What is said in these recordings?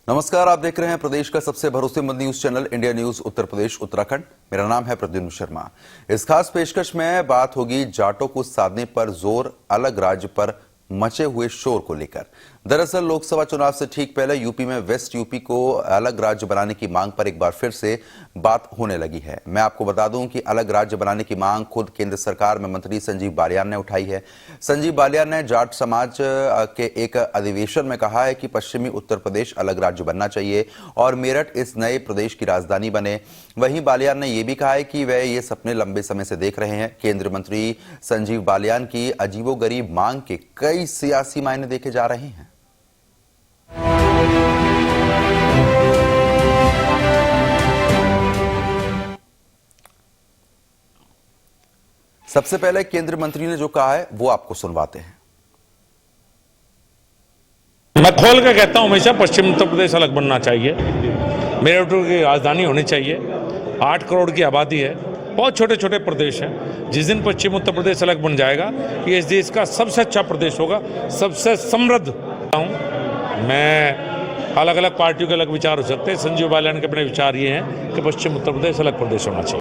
नमस्कार, आप देख रहे हैं प्रदेश का सबसे भरोसेमंद news channel India news Uttar Pradesh Uttarakhand. मेरा नाम है प्रद्युम्न शर्मा। इस खास पेशकश में बात होगी जाटों को साधने पर जोर, अलग राज्य पर मचे हुए शोर को लेकर। दरअसल लोकसभा चुनाव से ठीक पहले यूपी में वेस्ट यूपी को अलग राज्य बनाने की मांग पर एक बार फिर से बात होने लगी है। मैं आपको बता दूं कि अलग राज्य बनाने की मांग खुद केंद्र सरकार में मंत्री संजीव बालियान ने उठाई है। संजीव बालियान ने जाट समाज के एक अधिवेशन में कहा है कि पश्चिमी उत्तर प्रदेश अलग राज्य बनना चाहिए और मेरठ इस नए प्रदेश की राजधानी बने। वहीं बालियान ने यह भी कहा है कि वह ये सपने लंबे समय से देख रहे हैं। केंद्रीय मंत्री संजीव बालियान की अजीबोगरीब मांग के कई सियासी मायने देखे जा रहे हैं। सबसे पहले केंद्रीय मंत्री ने जो कहा है वो आपको सुनवाते हैं। मैं खोल के कहता हूं, हमेशा पश्चिम उत्तर प्रदेश अलग बनना चाहिए। मेरठ की राजधानी होनी चाहिए। 8 करोड़ की आबादी है, बहुत छोटे छोटे प्रदेश हैं। जिस दिन पश्चिम उत्तर प्रदेश अलग बन जाएगा, ये इस देश का सबसे अच्छा प्रदेश होगा, सबसे समृद्ध। मैं अलग अलग पार्टियों के अलग विचार हो सकते हैं। संजीव बालियान के अपने विचार ये हैं कि पश्चिम उत्तर प्रदेश अलग प्रदेश होना चाहिए।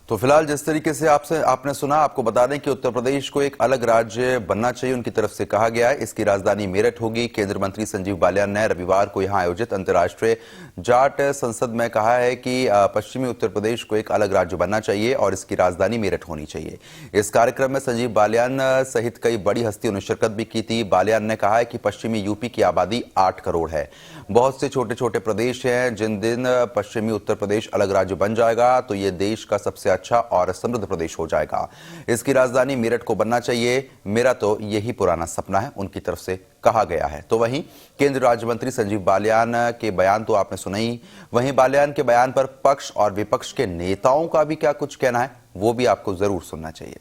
तो फिलहाल जिस तरीके से आपने सुना, आपको बता दें कि उत्तर प्रदेश को एक अलग राज्य बनना चाहिए, उनकी तरफ से कहा गया है। इसकी राजधानी मेरठ होगी। केंद्रीय मंत्री संजीव बालियान ने रविवार को यहां आयोजित अंतर्राष्ट्रीय जाट संसद में कहा है कि पश्चिमी उत्तर प्रदेश को एक अलग राज्य बनना चाहिए और इसकी राजधानी मेरठ होनी चाहिए। इस कार्यक्रम में संजीव बालियान सहित कई बड़ी हस्तियों ने शिरकत भी की थी। बालियान ने कहा है कि पश्चिमी यूपी की आबादी 8 करोड़ है। बहुत से छोटे छोटे प्रदेश हैं। जिन दिन पश्चिमी उत्तर प्रदेश अलग राज्य बन जाएगा तो ये देश का सबसे अच्छा और समृद्ध प्रदेश हो जाएगा। इसकी राजधानी मेरठ को बनना चाहिए। मेरा तो यही पुराना सपना है, उनकी तरफ से कहा गया है। तो वहीं केंद्रीय राज्य मंत्री संजीव बालियान के बयान तो आपने सुना ही, वहीं बालियान के बयान पर पक्ष और विपक्ष के नेताओं का भी क्या कुछ कहना है वो भी आपको जरूर सुनना चाहिए।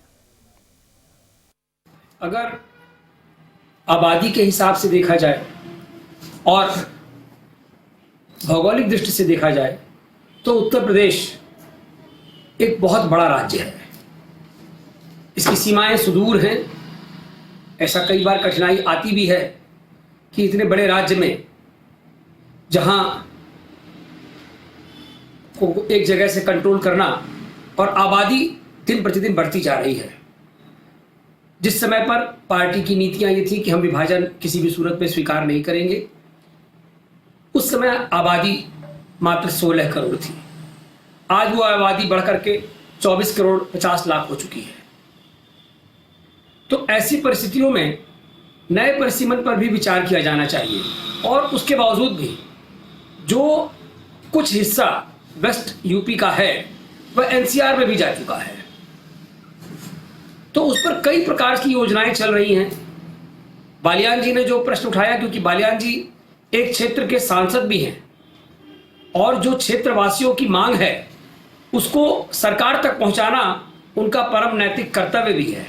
अगर आबादी के हिसाब से देखा जाए और भौगोलिक दृष्टि से देखा जाए तो उत्तर प्रदेश एक बहुत बड़ा राज्य है। इसकी सीमाएं सुदूर हैं। ऐसा कई बार कठिनाई आती भी है कि इतने बड़े राज्य में जहां को एक जगह से कंट्रोल करना, और आबादी दिन प्रतिदिन बढ़ती जा रही है। जिस समय पर पार्टी की नीतियां ये थी कि हम विभाजन किसी भी सूरत में स्वीकार नहीं करेंगे, उस समय आबादी मात्र 16 करोड़ थी। आज वो आबादी बढ़कर के 24 करोड़ 50 लाख हो चुकी है। तो ऐसी परिस्थितियों में नए परिसीमन पर भी विचार किया जाना चाहिए। और उसके बावजूद भी जो कुछ हिस्सा वेस्ट यूपी का है वह एनसीआर में भी जा चुका है, तो उस पर कई प्रकार की योजनाएं चल रही हैं। बालियान जी ने जो प्रश्न उठाया, क्योंकि बालियान जी एक क्षेत्र के सांसद भी हैं और जो क्षेत्रवासियों की मांग है उसको सरकार तक पहुंचाना उनका परम नैतिक कर्तव्य भी है।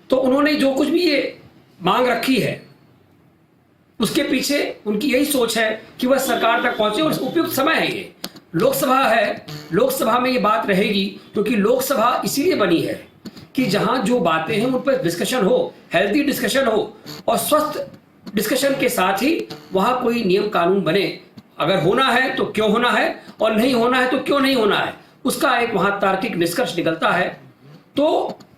तो उन्होंने जो कुछ भी ये मांग रखी है उसके पीछे उनकी यही सोच है कि वह सरकार तक पहुंचे, और उपयुक्त समय है। ये लोकसभा है, लोकसभा में ये बात रहेगी, क्योंकि लोकसभा इसीलिए बनी है कि जहां जो बातें हैं उन पर डिस्कशन हो, हेल्दी डिस्कशन हो, और स्वस्थ डिस्कशन के साथ ही वहां कोई नियम कानून बने। अगर होना है तो क्यों होना है, और नहीं होना है तो क्यों नहीं होना है, उसका एक वहां तार्किक निष्कर्ष निकलता है। तो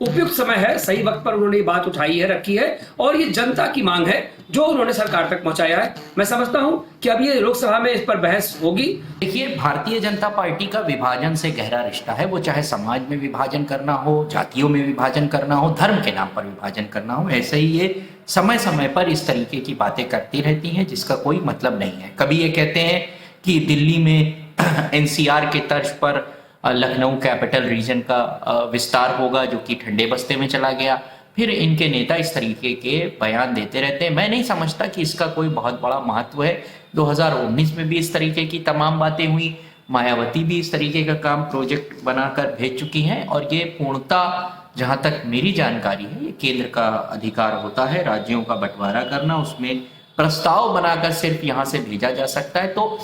उपयुक्त समय है, सही वक्त पर उन्होंने ये बात उठाई है, रखी है, और ये जनता की मांग है जो उन्होंने सरकार तक पहुंचाया है। मैं समझता हूं कि अब ये लोकसभा में इस पर बहस होगी। देखिए, भारतीय जनता पार्टी का विभाजन से गहरा रिश्ता है। वो चाहे समाज में विभाजन करना हो, जातियों में विभाजन करना हो, धर्म के नाम पर विभाजन करना हो, ऐसे ही ये समय समय पर इस तरीके की बातें करती रहती हैं जिसका कोई मतलब नहीं है। कभी ये कहते हैं कि दिल्ली में एनसीआर के तर्ज पर लखनऊ कैपिटल रीजन का विस्तार होगा, जो कि ठंडे बस्ते में चला गया। फिर इनके नेता इस तरीके के बयान देते रहते हैं। मैं नहीं समझता कि इसका कोई बहुत बड़ा महत्व है। 2019 में भी इस तरीके की तमाम बातें हुई, मायावती भी इस तरीके का काम प्रोजेक्ट बनाकर भेज चुकी हैं, और ये पूर्णतः जहां तक मेरी जानकारी है ये केंद्र का अधिकार होता है राज्यों का बंटवारा करना, उसमें प्रस्ताव बनाकर सिर्फ यहां से भेजा जा सकता है। तो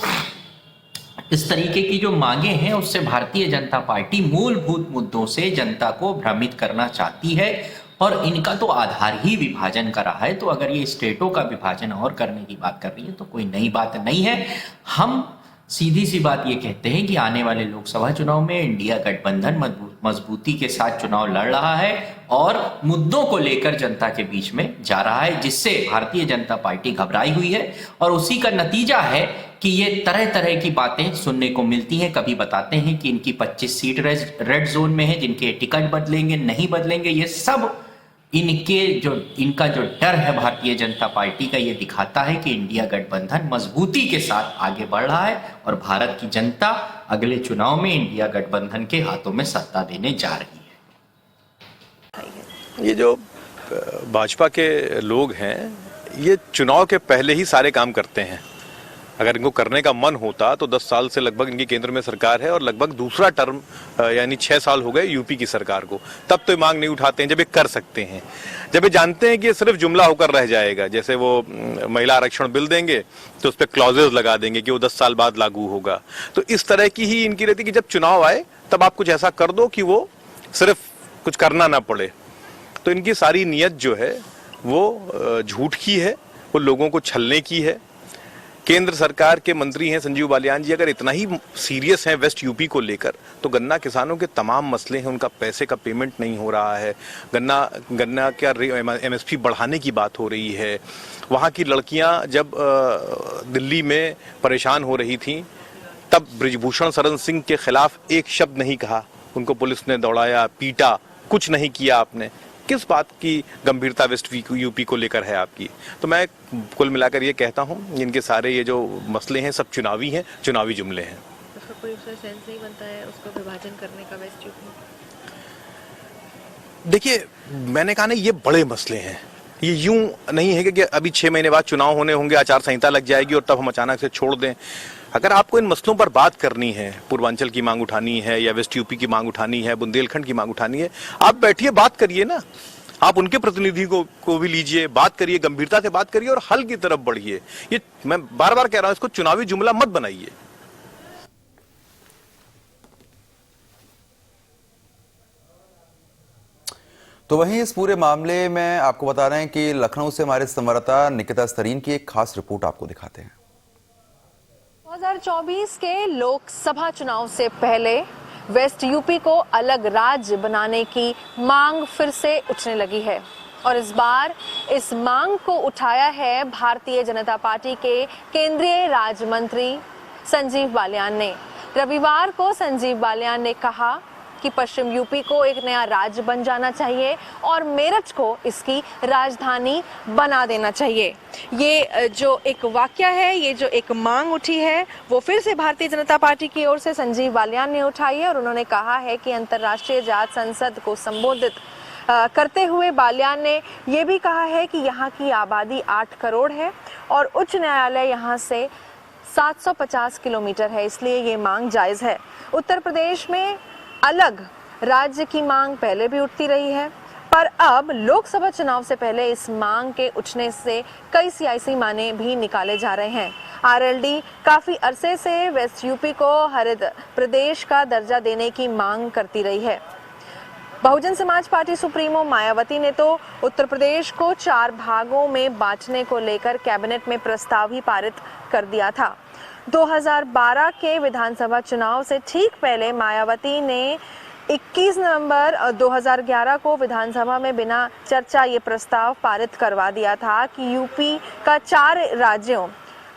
इस तरीके की जो मांगे हैं उससे भारतीय जनता पार्टी मूलभूत मुद्दों से जनता को भ्रमित करना चाहती है, और इनका तो आधार ही विभाजन का रहा है। तो अगर ये स्टेटों का विभाजन और करने की बात कर रही है तो कोई नई बात नहीं है। हम सीधी सी बात ये कहते हैं कि आने वाले लोकसभा चुनाव में इंडिया गठबंधन मजबूती के साथ चुनाव लड़ रहा है और मुद्दों को लेकर जनता के बीच में जा रहा है, जिससे भारतीय जनता पार्टी घबराई हुई है। और उसी का नतीजा है कि ये तरह तरह की बातें सुनने को मिलती हैं। कभी बताते हैं कि इनकी 25 सीट रेड जोन में है, जिनके टिकट बदलेंगे, नहीं बदलेंगे। ये सब इनका जो डर है भारतीय जनता पार्टी का, ये दिखाता है कि इंडिया गठबंधन मजबूती के साथ आगे बढ़ रहा है और भारत की जनता अगले चुनाव में इंडिया गठबंधन के हाथों में सत्ता देने जा रही है। ये जो भाजपा के लोग हैं ये चुनाव के पहले ही सारे काम करते हैं। अगर इनको करने का मन होता तो 10 साल से लगभग इनकी केंद्र में सरकार है और लगभग दूसरा टर्म यानी 6 साल हो गए यूपी की सरकार को, तब तो ये मांग नहीं उठाते हैं जब ये कर सकते हैं। जब ये जानते हैं कि ये सिर्फ जुमला होकर रह जाएगा, जैसे वो महिला आरक्षण बिल देंगे तो उस पर क्लॉजेज लगा देंगे कि वो 10 साल बाद लागू होगा, तो इस तरह की ही इनकी रहती कि जब चुनाव आए तब आप कुछ ऐसा कर दो कि वो सिर्फ कुछ करना ना पड़े। तो इनकी सारी नीयत जो है वो झूठ की है, वो लोगों को छलने की है। केंद्र सरकार के मंत्री हैं संजीव बालियान जी, अगर इतना ही सीरियस हैं वेस्ट यूपी को लेकर तो गन्ना किसानों के तमाम मसले हैं, उनका पैसे का पेमेंट नहीं हो रहा है, गन्ना क्या एमएसपी बढ़ाने की बात हो रही है। वहाँ की लड़कियाँ जब दिल्ली में परेशान हो रही थीं तब बृजभूषण शरण सिंह के खिलाफ एक शब्द नहीं कहा, उनको पुलिस ने दौड़ाया, पीटा, कुछ नहीं किया आपने। किस बात की गंभीरता वेस्ट यूपी को लेकर है आपकी? तो मैं कुल मिलाकर ये कहता हूँ इनके सारे ये जो मसले हैं सब चुनावी हैं, चुनावी जुमले हैं। उसका कोई सेंस नहीं बनता है उसको विभाजन करने का वेस्ट यूपी? देखिए मैंने कहा ना ये बड़े मसले हैं, ये यूं नहीं है कि अभी 6 महीने बाद चुनाव होने होंगे, आचार संहिता लग जाएगी और तब हम अचानक से छोड़ दें। अगर आपको इन मसलों पर बात करनी है, पूर्वांचल की मांग उठानी है या वेस्ट यूपी की मांग उठानी है, बुंदेलखंड की मांग उठानी है, आप बैठिए बात करिए ना, आप उनके प्रतिनिधि को भी लीजिए, बात करिए, गंभीरता से बात करिए और हल की तरफ बढ़िए। ये मैं बार बार कह रहा हूं, इसको चुनावी जुमला मत बनाइए। तो वहीं इस पूरे मामले में आपको बता रहे हैं कि लखनऊ से हमारे संवाददाता निकिता स्तरीन की एक खास रिपोर्ट आपको दिखाते हैं। 2024 के लोकसभा चुनाव से पहले वेस्ट यूपी को अलग राज्य बनाने की मांग फिर से उठने लगी है और इस बार इस मांग को उठाया है भारतीय जनता पार्टी के केंद्रीय राज्य मंत्री संजीव बालियान ने। रविवार को संजीव बालियान ने कहा कि पश्चिम यूपी को एक नया राज्य बन जाना चाहिए और मेरठ को इसकी राजधानी बना देना चाहिए। ये जो एक वाकया है, ये जो एक मांग उठी है वो फिर से भारतीय जनता पार्टी की ओर से संजीव बालियान ने उठाई है और उन्होंने कहा है कि अंतर्राष्ट्रीय जाट संसद को संबोधित करते हुए बालियान ने ये भी कहा है कि यहाँ की आबादी 8 करोड़ है और उच्च न्यायालय यहाँ से 750 किलोमीटर है, इसलिए ये मांग जायज़ है। उत्तर प्रदेश में अलग राज्य की मांग पहले भी उठती रही है, पर अब लोकसभा चुनाव से पहले इस मांग के उठने से कई सियासी माने भी निकाले जा रहे हैं। आरएलडी काफी अरसे से वेस्ट यूपी को हरित प्रदेश का दर्जा देने की मांग करती रही है। बहुजन समाज पार्टी सुप्रीमो मायावती ने तो उत्तर प्रदेश को 4 भागों में बांटने को लेकर कैबिनेट में प्रस्ताव ही पारित कर दिया था। 2012 के विधानसभा चुनाव से ठीक पहले मायावती ने 21 नवंबर 2011 को विधानसभा में बिना चर्चा ये प्रस्ताव पारित करवा दिया था कि यूपी का 4 राज्यों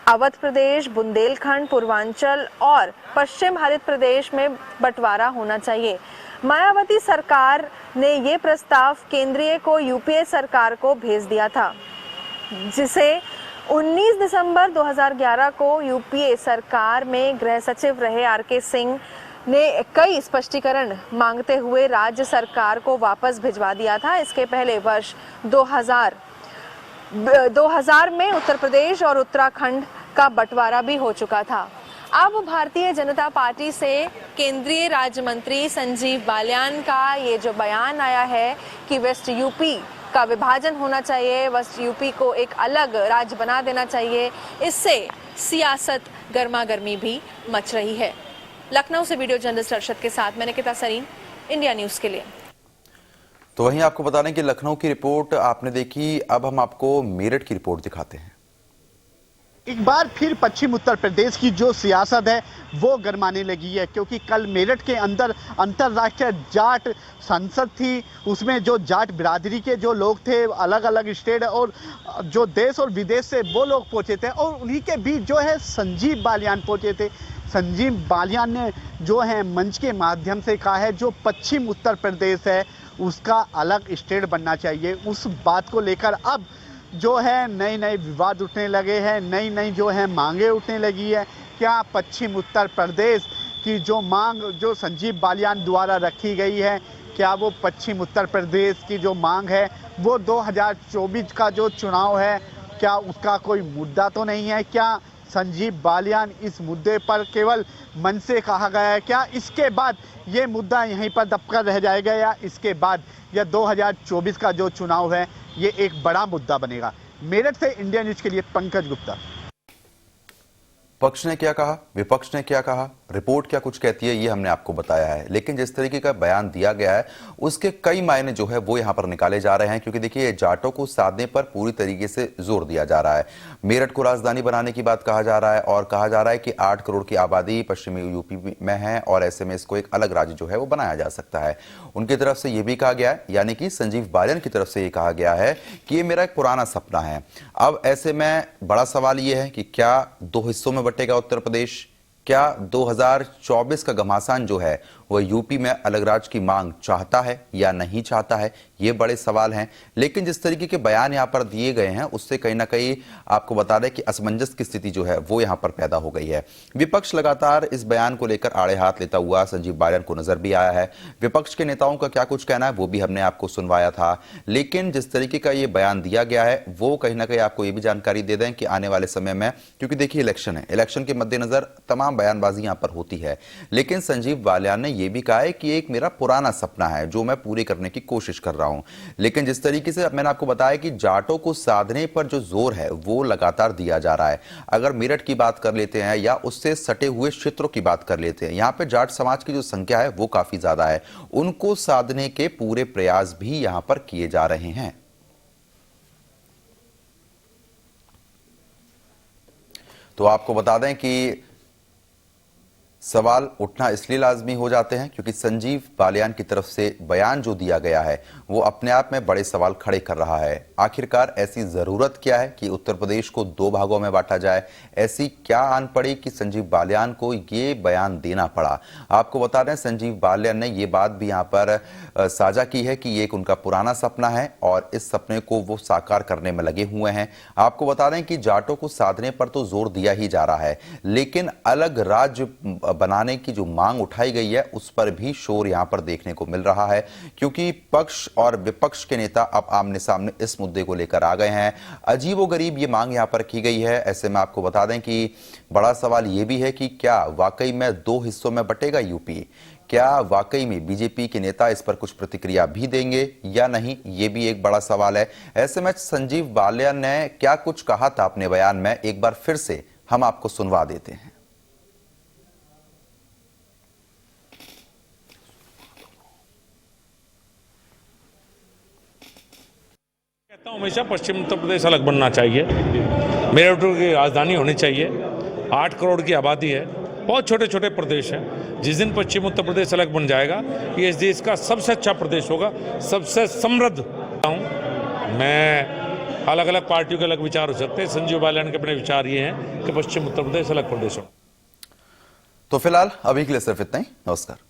अवध प्रदेश, बुंदेलखंड, पूर्वांचल और पश्चिम हरित प्रदेश में बंटवारा होना चाहिए। मायावती सरकार ने ये प्रस्ताव केंद्रीय को यूपीए सरकार को भेज दिया था, जिसे 19 दिसंबर 2011 को यूपीए सरकार में गृह सचिव रहे आरके सिंह ने कई स्पष्टीकरण मांगते हुए राज्य सरकार को वापस भिजवा दिया था। इसके पहले वर्ष 2000 में उत्तर प्रदेश और उत्तराखंड का बंटवारा भी हो चुका था। अब भारतीय जनता पार्टी से केंद्रीय राज्य मंत्री संजीव बालियान का ये जो बयान आया है कि वेस्ट यूपी का विभाजन होना चाहिए, वेस्ट यूपी को एक अलग राज्य बना देना चाहिए, इससे सियासत गर्मागर्मी भी मच रही है। लखनऊ से वीडियो जर्नलिस्ट अरशद के साथ मैं निकिता सरीन, इंडिया न्यूज के लिए। तो वहीं आपको बता दें कि लखनऊ की रिपोर्ट आपने देखी, अब हम आपको मेरठ की रिपोर्ट दिखाते हैं। एक बार फिर पश्चिम उत्तर प्रदेश की जो सियासत है वो गरमाने लगी है, क्योंकि कल मेरठ के अंदर अंतर्राष्ट्रीय जाट संसद थी। उसमें जो जाट बिरादरी के जो लोग थे, अलग अलग स्टेट और जो देश और विदेश से वो लोग पहुंचे थे, और उन्हीं के बीच जो है संजीव बालियान पहुंचे थे। संजीव बालियान ने जो है मंच के माध्यम से कहा है जो पश्चिम उत्तर प्रदेश है उसका अलग स्टेट बनना चाहिए। उस बात को लेकर अब जो है नए नए विवाद उठने लगे हैं, नई नई जो है मांगे उठने लगी है। क्या पश्चिम उत्तर प्रदेश की जो मांग जो संजीव बालियान द्वारा रखी गई है, क्या वो पश्चिम उत्तर प्रदेश की जो मांग है वो 2024 का जो चुनाव है क्या उसका कोई मुद्दा तो नहीं है? क्या संजीव बालियान इस मुद्दे पर केवल मन से कहा गया है? क्या इसके बाद ये मुद्दा यहीं पर दबकर रह जाएगा, या इसके बाद यह 2024 का जो चुनाव है ये एक बड़ा मुद्दा बनेगा? मेरठ से इंडिया न्यूज के लिए पंकज गुप्ता। पक्ष ने क्या कहा, विपक्ष ने क्या कहा, रिपोर्ट क्या कुछ कहती है, ये हमने आपको बताया है। लेकिन जिस तरीके का बयान दिया गया है उसके कई मायने जो है वो यहाँ पर निकाले जा रहे हैं, क्योंकि देखिए जाटों को साधने पर पूरी तरीके से जोर दिया जा रहा है। मेरठ को राजधानी बनाने की बात कहा जा रहा है और कहा जा रहा है कि 8 करोड़ की आबादी पश्चिमी यूपी में है और ऐसे में इसको एक अलग राज्य जो है वो बनाया जा सकता है। उनकी तरफ से ये भी कहा गया है, यानी कि संजीव बालियान की तरफ से ये कहा गया है कि ये मेरा एक पुराना सपना है। अब ऐसे में बड़ा सवाल ये है कि क्या 2 हिस्सों में बटेगा उत्तर प्रदेश? क्या 2024 का घमासान जो है वह यूपी में अलग राज्य की मांग चाहता है या नहीं चाहता है? ये बड़े सवाल हैं। लेकिन जिस तरीके के बयान यहाँ पर दिए गए हैं उससे कहीं ना कहीं आपको बता दें कि असमंजस की स्थिति जो है वो यहाँ पर पैदा हो गई है। विपक्ष लगातार इस बयान को लेकर आड़े हाथ लेता हुआ संजीव बालियान को नजर भी आया है। विपक्ष के नेताओं का क्या कुछ कहना है वो भी हमने आपको सुनवाया था। लेकिन जिस तरीके का ये बयान दिया गया है वो कहीं ना कहीं आपको ये भी जानकारी दे दें कि आने वाले समय में, क्योंकि देखिए इलेक्शन है, इलेक्शन के मद्देनजर तमाम बयानबाजी यहाँ पर होती है। लेकिन संजीव बालियान ने यह भी कहा है कि एक मेरा पुराना सपना है जो मैं पूरे करने की कोशिश कर रहा हूं। लेकिन जिस तरीके से मैंने आपको बताया कि जाटों को साधने पर जो जोर है वो लगातार दिया जा रहा है। अगर मेरठ की बात कर लेते हैं या उससे सटे हुए क्षेत्रों की बात कर लेते हैं, यहां पे जाट समाज की जो संख्या है वो काफी ज्यादा है। उनको साधने के पूरे प्रयास भी यहां पर किए जा रहे हैं। तो आपको बता दें कि सवाल उठना इसलिए लाजमी हो जाते हैं क्योंकि संजीव बालियान की तरफ से बयान जो दिया गया है वो अपने आप में बड़े सवाल खड़े कर रहा है। आखिरकार ऐसी जरूरत क्या है कि उत्तर प्रदेश को 2 भागों में बांटा जाए? ऐसी क्या आन पड़ी कि संजीव बालियान को ये बयान देना पड़ा? आपको बता दें संजीव बालियान ने ये बात भी यहाँ पर साझा की है कि ये एक उनका पुराना सपना है और इस सपने को वो साकार करने में लगे हुए हैं। आपको बता दें कि जाटों को साधने पर तो जोर दिया ही जा रहा है, लेकिन अलग राज्य बनाने की जो मांग उठाई गई है उस पर भी शोर यहां पर देखने को मिल रहा है, क्योंकि पक्ष और विपक्ष के नेता अब आमने सामने इस मुद्दे को लेकर आ गए हैं। अजीबोगरीब ये मांग यहां पर की गई है। ऐसे में आपको बता दें कि बड़ा सवाल यह भी है कि क्या वाकई में 2 हिस्सों में बटेगा यूपी? क्या वाकई में बीजेपी के नेता इस पर कुछ प्रतिक्रिया भी देंगे या नहीं? ये भी एक बड़ा सवाल है। ऐसे में संजीव बालियान ने क्या कुछ कहा था अपने बयान में, एक बार फिर से हम आपको सुनवा देते हैं। हमेशा पश्चिम उत्तर प्रदेश अलग बनना चाहिए, मेरठ की राजधानी होनी चाहिए। 8 करोड़ की आबादी है, बहुत छोटे छोटे प्रदेश हैं। जिस दिन पश्चिम उत्तर प्रदेश अलग बन जाएगा ये इस देश का सबसे अच्छा प्रदेश होगा, सबसे समृद्ध। मैं अलग अलग पार्टियों के अलग विचार हो सकते हैं, संजीव बालियान के अपने विचार ये हैं कि पश्चिम उत्तर प्रदेश अलग प्रदेश हो। तो फिलहाल अभी के लिए सिर्फ इतना ही। नमस्कार।